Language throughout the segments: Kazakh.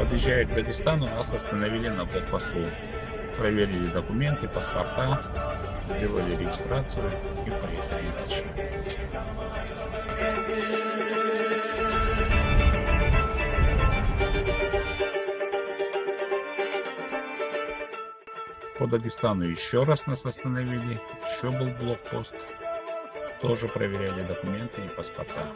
подъезжая к Дагестану, нас остановили на блокпосту. Проверили документы, паспорта, сделали регистрацию и поехали дальше. По Дагестану еще раз нас остановили, еще был блокпост, тоже проверяли документы и паспорта.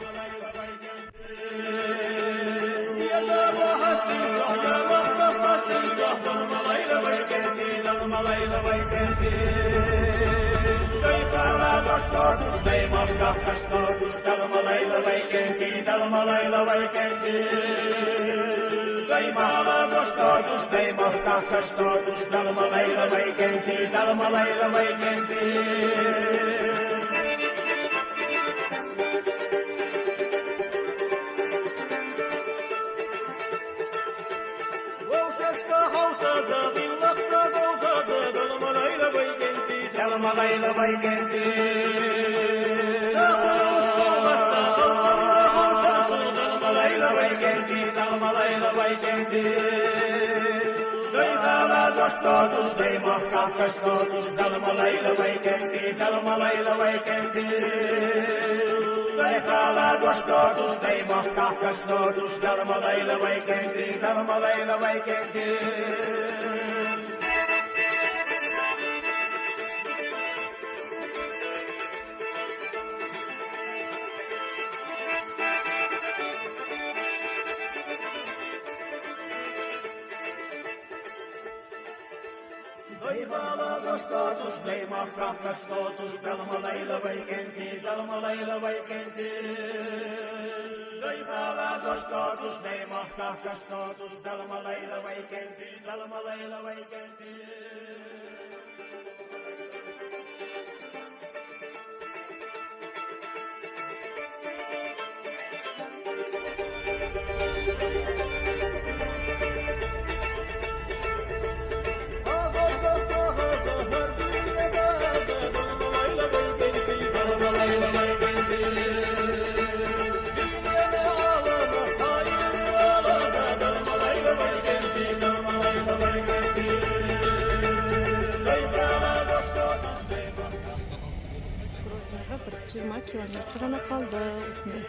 Bir 20 kilometr ғана қалды осындай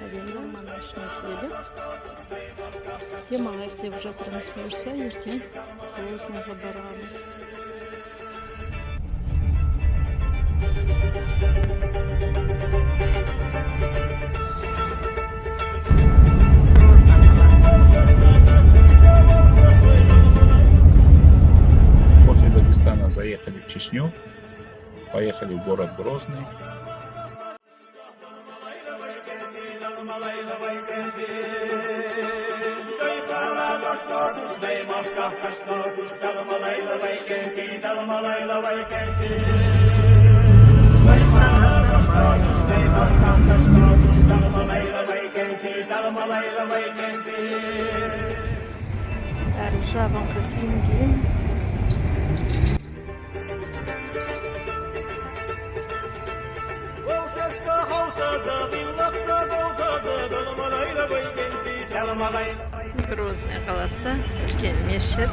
әдемі орманның ішіне келіп демалайық деп жатырмыз. Бұйырса ертең Грозныйға барамыз. После Дагестана заехали в Чечню, поехали в город Грозный. Жабанка киінген. Грозный қаласы, үлкен мешіт.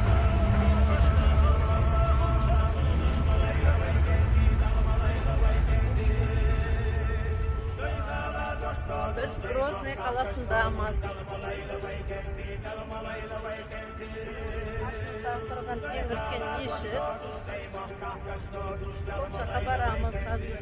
Біз Грозный қаласындамыз. Артымызда тұрған ең үлкен мешіт. Ол жаққа барамыз қазір.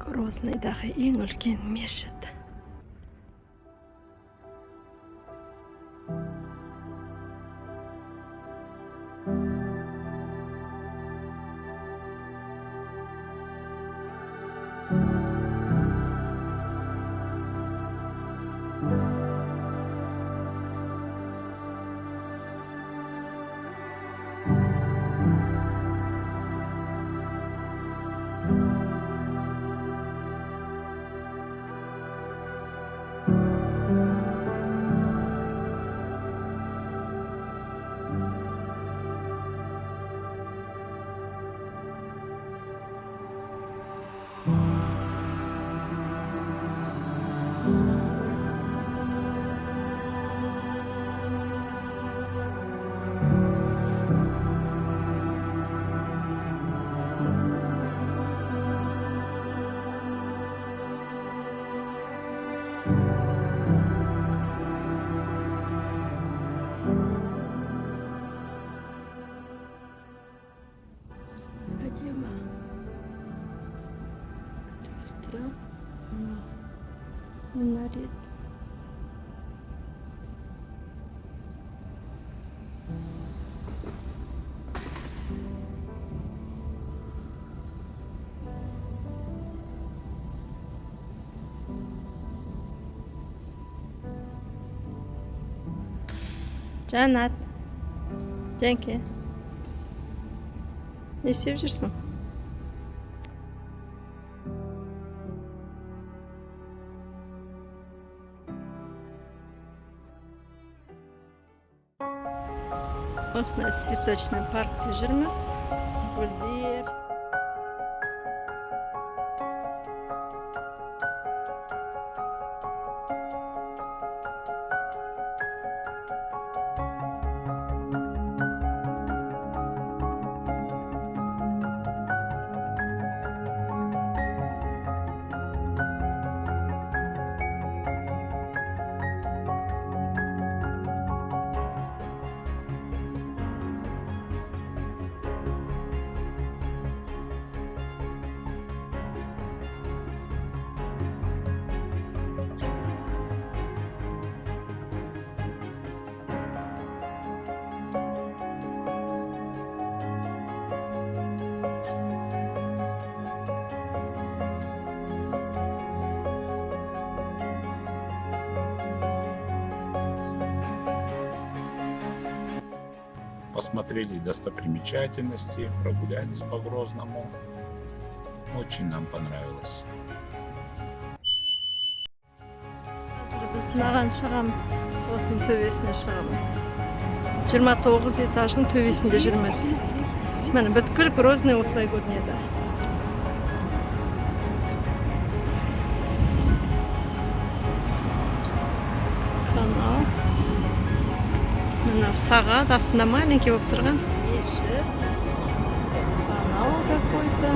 Грознойдағы ең үлкен мешіт. Әдемі. Люстра. Мынау. Минарет. Жанат. Жәнке. Не істеп жүрсің? Осындай цветочный паркте жүрміз. Гүлдер. Посмотрели достопримечательности, прогулялись по Грозному. Очень нам понравилось. Біз мынаған шығамыз. Осының төбесіне шығамыз. 29 этаждың төбесінде жүрміз. Міне бүткіл Грозный осылай көрінеді. Канал. Мына сағат астында маленький болып тұрған. Мешіт. Канал какой-то.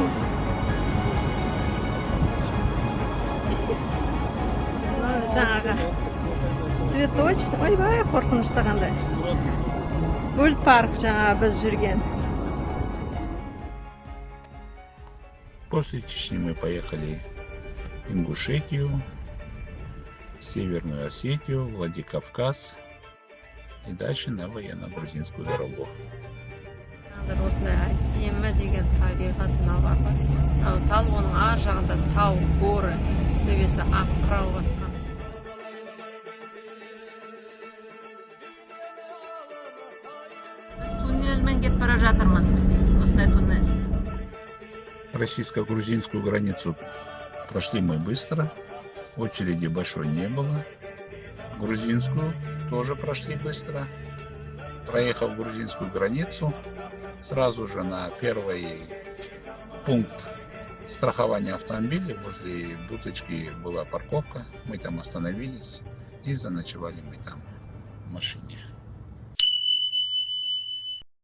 Жаңағы цветочный. Ойбай, қорқынышты қандай. Гүл парк жаңағы біз жүрген. После Чечни мы поехали в Ингушетию, Северную Осетию, Владикавказ и дальше на военно-грузинскую дорогу. Осындай әдемі деген табиғатына бар. Тал оның ар жағында тау, горы, төбесі ақ қырау басқан. Біз туннельмен кетіп бара жатырмыз. Осындай туннель. Российско-грузинскую границу прошли мы быстро, очереди большой не было. Грузинскую тоже прошли быстро. Проехав грузинскую границу, сразу же на первый пункт страхования автомобиля возле будочки была парковка. Мы там остановились и заночевали мы там в машине.